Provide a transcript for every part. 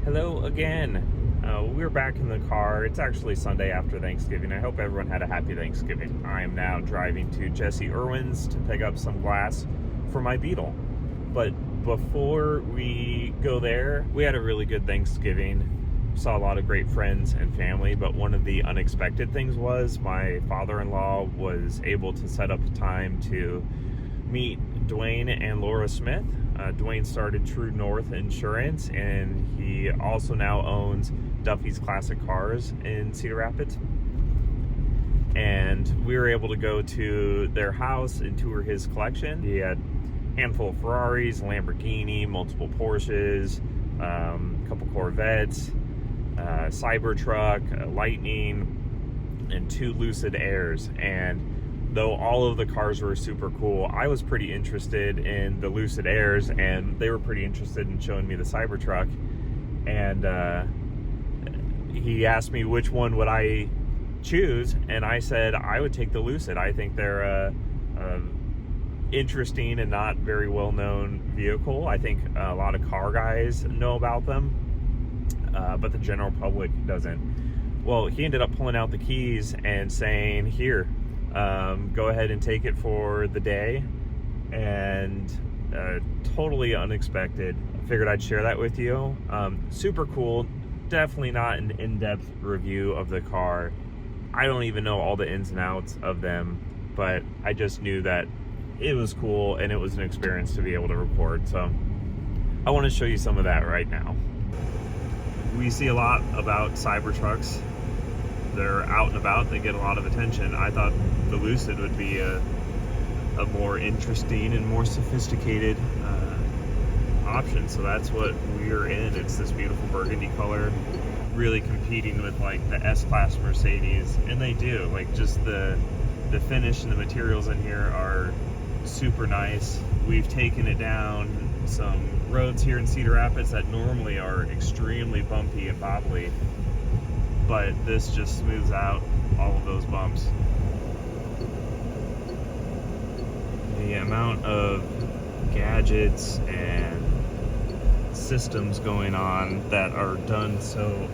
Hello again. We're back in the car. It's actually Sunday after Thanksgiving. I hope everyone had a happy Thanksgiving. I am now driving to Jesse Irwin's to pick up some glass for my Beetle. But before we go there, we had a really good Thanksgiving. Saw a lot of great friends and family, but one of the unexpected things was my father-in-law was able to set up a time to meet Duane and Laura Smith. Duane started TrueNorth Insurance, and he also now owns Duffy's Classic Cars in Cedar Rapids. And we were able to go to their house and tour his collection. He had a handful of Ferraris, Lamborghini, multiple Porsches, a couple Corvettes, Cybertruck, a Lightning, and 2 Lucid Airs. And though all of the cars were super cool, I was pretty interested in the Lucid Airs, and they were pretty interested in showing me the Cybertruck. And he asked me which one would I choose, and I said I would take the Lucid. I think they're interesting and not very well-known vehicle. I think a lot of car guys know about them, but the general public doesn't. Well, he ended up pulling out the keys and saying, here, go ahead and take it for the day. And totally unexpected. I figured I'd share that with you. Super cool. Definitely not an in-depth review of the car. I don't even know all the ins and outs of them, but I just knew that it was cool and it was an experience to be able to record. So I want to show you some of that right now. We see a lot about Cybertrucks. They're out and about, they get a lot of attention. I thought the Lucid would be a more interesting and more sophisticated option, so that's what we're in. It's this beautiful burgundy color, really competing with like the S-Class Mercedes, and they do. Like, just the finish and the materials in here are super nice. We've taken it down some roads here in Cedar Rapids that normally are extremely bumpy and bobbly, but this just smooths out all of those bumps. The amount of gadgets and systems going on that are done so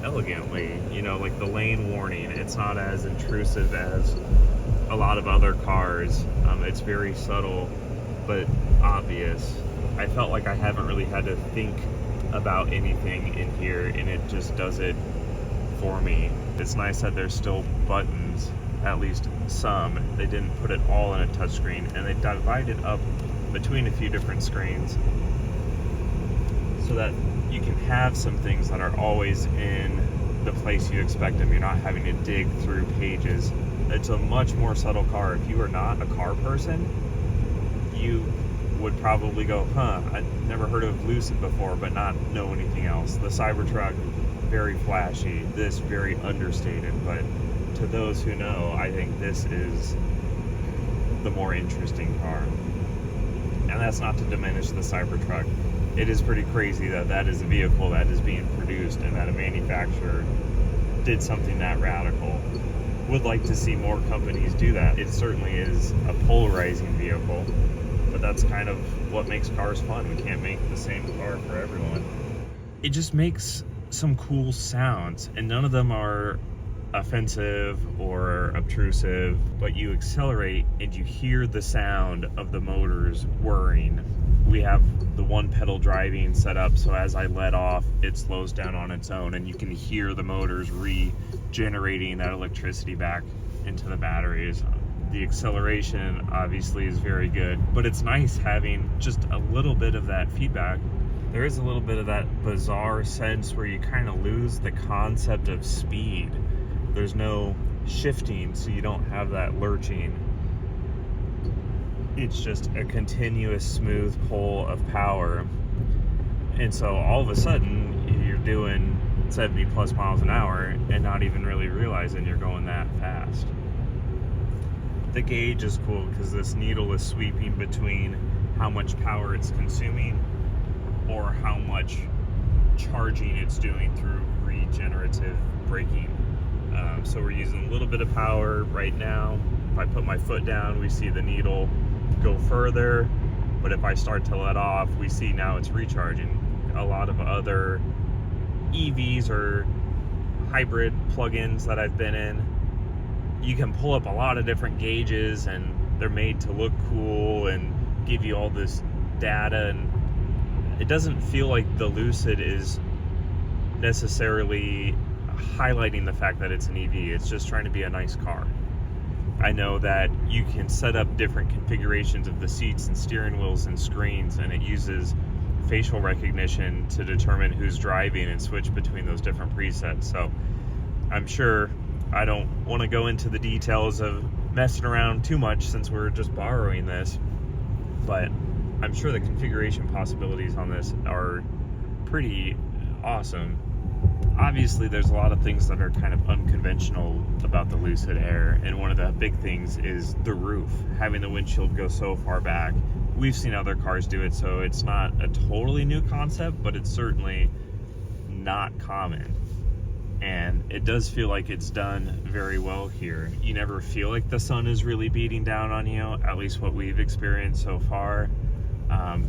elegantly, you know, like the lane warning, it's not as intrusive as a lot of other cars. It's very subtle but obvious. I felt like I haven't really had to think about anything in here, and it just does it for me. It's nice that there's still buttons, at least some. They didn't put it all in a touchscreen, and they divided up between a few different screens so that you can have some things that are always in the place you expect them. You're not having to dig through pages. It's a much more subtle car. If you are not a car person, you would probably go, I've never heard of Lucid before, but not know anything else. The Cybertruck, very flashy. This very understated, but to those who know, I think this is the more interesting car. And that's not to diminish the Cybertruck. It is pretty crazy that that is a vehicle that is being produced and that a manufacturer did something that radical. Would like to see more companies do that. It certainly is a polarizing vehicle, but that's kind of what makes cars fun. We can't make the same car for everyone. It just makes some cool sounds, and none of them are offensive or obtrusive, but you accelerate and you hear the sound of the motors whirring. We have the one pedal driving set up, so as I let off, it slows down on its own, and you can hear the motors regenerating that electricity back into the batteries. The acceleration obviously is very good, but it's nice having just a little bit of that feedback. There is a little bit of that bizarre sense where you kind of lose the concept of speed. There's no shifting, so you don't have that lurching. It's just a continuous smooth pull of power. And so all of a sudden, you're doing 70 plus miles an hour and not even really realizing you're going that fast. The gauge is cool because this needle is sweeping between how much power it's consuming or how much charging it's doing through regenerative braking. So we're using a little bit of power right now. If I put my foot down, we see the needle go further, but if I start to let off, we see now it's recharging. A lot of other EVs or hybrid plug-ins that I've been in, you can pull up a lot of different gauges and they're made to look cool and give you all this data, and it doesn't feel like the Lucid is necessarily highlighting the fact that it's an EV. It's just trying to be a nice car. I know that you can set up different configurations of the seats and steering wheels and screens, and it uses facial recognition to determine who's driving and switch between those different presets. So I'm sure I don't want to go into the details of messing around too much since we're just borrowing this, but I'm sure the configuration possibilities on this are pretty awesome. Obviously, there's a lot of things that are kind of unconventional about the Lucid Air, and one of the big things is the roof, having the windshield go so far back. We've seen other cars do it, so it's not a totally new concept, but it's certainly not common. And it does feel like it's done very well here. You never feel like the sun is really beating down on you, at least what we've experienced so far.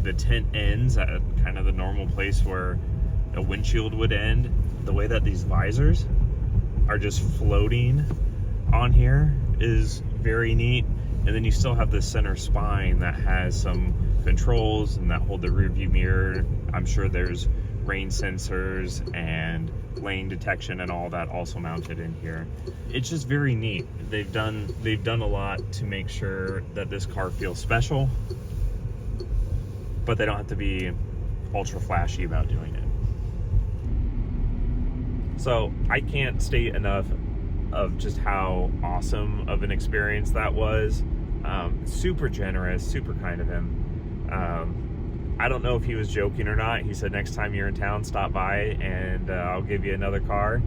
The tint ends at kind of the normal place where a windshield would end. The way that these visors are just floating on here is very neat. And then you still have the center spine that has some controls and that hold the rear view mirror. I'm sure there's rain sensors and lane detection and all that also mounted in here. It's just very neat. They've done a lot to make sure that this car feels special, but they don't have to be ultra flashy about doing it. So I can't state enough of just how awesome of an experience that was. Super generous, super kind of him. I don't know if he was joking or not. He said, next time you're in town, stop by and I'll give you another car.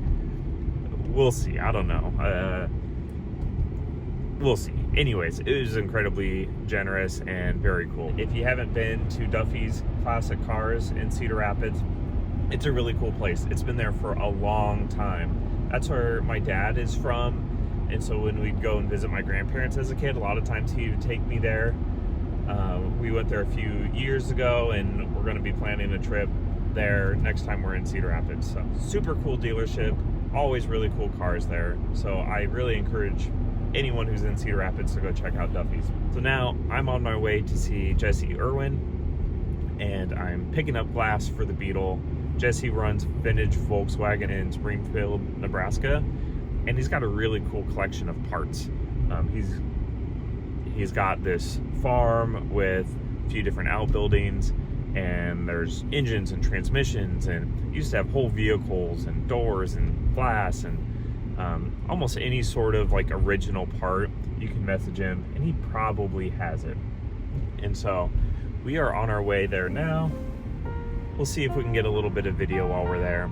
We'll see. I don't know. We'll see. Anyways, it was incredibly generous and very cool. If you haven't been to Duffy's Classic Cars in Cedar Rapids, it's a really cool place. It's been there for a long time. That's where my dad is from. And so when we'd go and visit my grandparents as a kid, a lot of times he would take me there. We went there a few years ago, and we're going to be planning a trip there next time we're in Cedar Rapids. So super cool dealership, always really cool cars there. So I really encourage anyone who's in Cedar Rapids to go check out Duffy's. So now I'm on my way to see Jesse Irwin, and I'm picking up glass for the Beetle. Jesse runs vintage Volkswagen in Springfield, Nebraska, and he's got a really cool collection of parts. He's got this farm with a few different outbuildings, and there's engines and transmissions, and he used to have whole vehicles and doors and glass and almost any sort of like original part. You can message him and he probably has it. And so we are on our way there now. We'll see if we can get a little bit of video while we're there.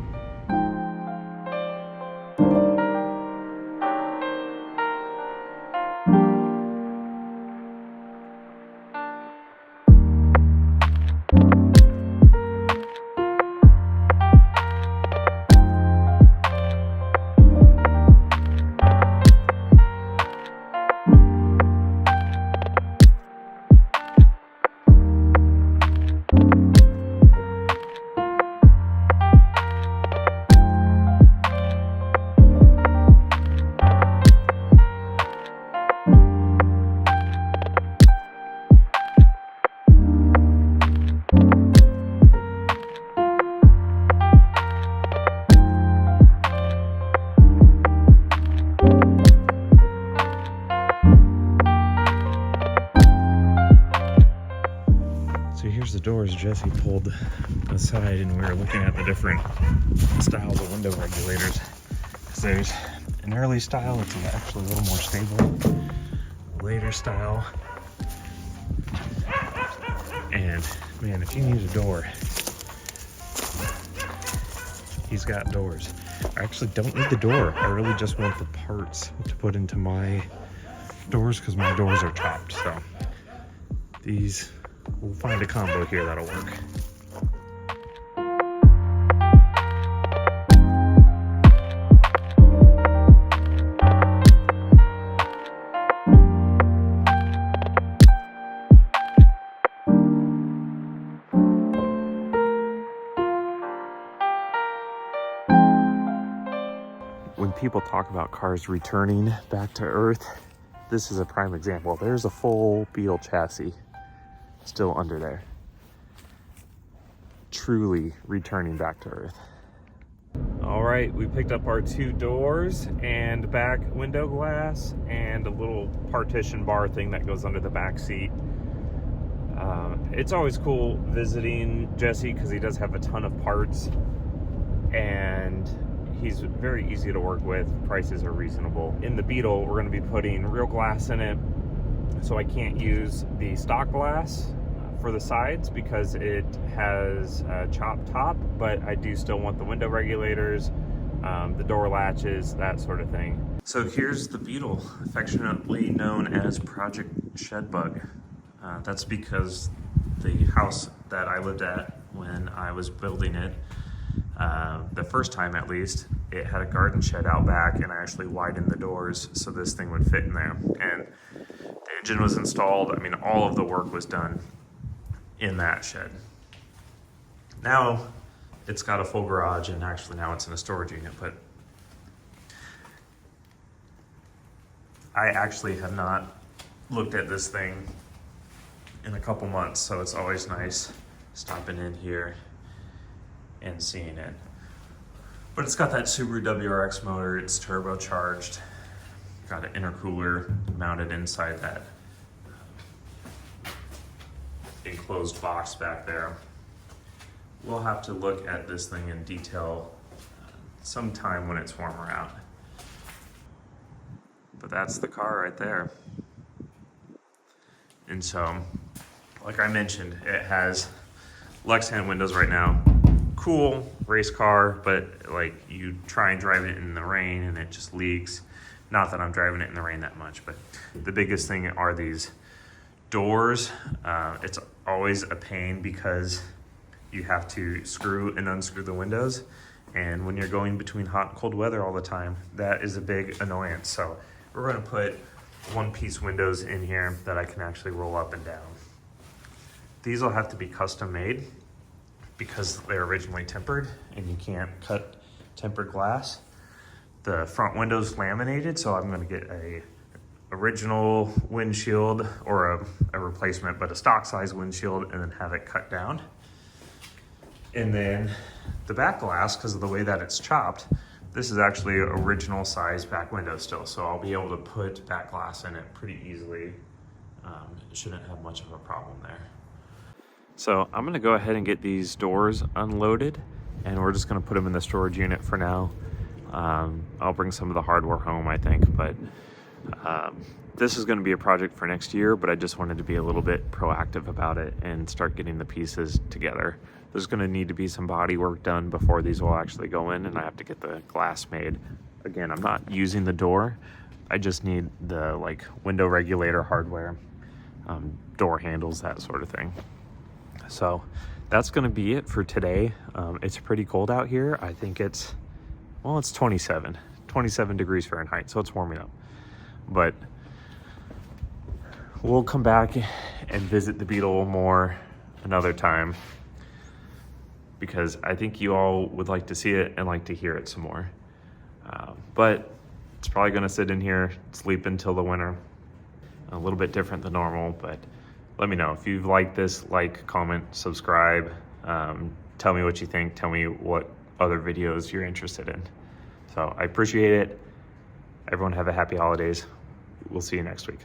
The doors Jesse pulled aside, and we were looking at the different styles of window regulators, because there's an early style that's actually a little more stable, a later style, and man, if you need a door, he's got doors. I actually don't need the door. I really just want the parts to put into my doors, because my doors are chopped. So these, we'll find a combo here that'll work. when people talk about cars returning back to Earth, this is a prime example. There's a full Beetle chassis still under there. Truly returning back to Earth. All right, we picked up our 2 doors and back window glass and a little partition bar thing that goes under the back seat. It's always cool visiting Jesse because he does have a ton of parts and he's very easy to work with. Prices are reasonable. In the Beetle, we're going to be putting real glass in it, so I can't use the stock glass for the sides because it has a chopped top, but I do still want the window regulators, the door latches, that sort of thing. So here's the Beetle, affectionately known as Project Shedbug. That's because the house that I lived at when I was building it, the first time at least, it had a garden shed out back, and I actually widened the doors so this thing would fit in there. And the engine was installed. I mean, all of the work was done in that shed. Now it's got a full garage, and actually now it's in a storage unit, but I actually have not looked at this thing in a couple months, so it's always nice stopping in here and seeing it. But it's got that Subaru WRX motor, it's turbocharged, got an intercooler mounted inside that enclosed box back there. We'll have to look at this thing in detail sometime when it's warmer out. But that's the car right there. And so, like I mentioned, it has Lexan windows right now. Cool race car, but like you try and drive it in the rain and it just leaks. Not that I'm driving it in the rain that much, but the biggest thing are these doors. It's always a pain because you have to screw and unscrew the windows, and when you're going between hot and cold weather all the time, that is a big annoyance. So we're going to put one-piece windows in here that I can actually roll up and down. These will have to be custom made because they're originally tempered and you can't cut tempered glass. The front window's laminated, so I'm going to get a original windshield or a replacement, but a stock size windshield, and then have it cut down. And then the back glass, because of the way that it's chopped, this is actually original size back window still, so I'll be able to put back glass in it pretty easily. It shouldn't have much of a problem there. So I'm gonna go ahead and get these doors unloaded, and we're just gonna put them in the storage unit for now. I'll bring some of the hardware home, I think, but this is gonna be a project for next year, but I just wanted to be a little bit proactive about it and start getting the pieces together. There's gonna need to be some body work done before these will actually go in, and I have to get the glass made. Again, I'm not using the door. I just need the like window regulator hardware, door handles, that sort of thing. So that's gonna be it for today. It's pretty cold out here. I think it's 27 degrees Fahrenheit, so it's warming up. But we'll come back and visit the Beetle more another time, because I think you all would like to see it and like to hear it some more. But it's probably gonna sit in here, sleep until the winter. A little bit different than normal, but let me know. If you've liked this, like, comment, subscribe. Tell me what you think. Tell me what other videos you're interested in. So I appreciate it. Everyone have a happy holidays. We'll see you next week.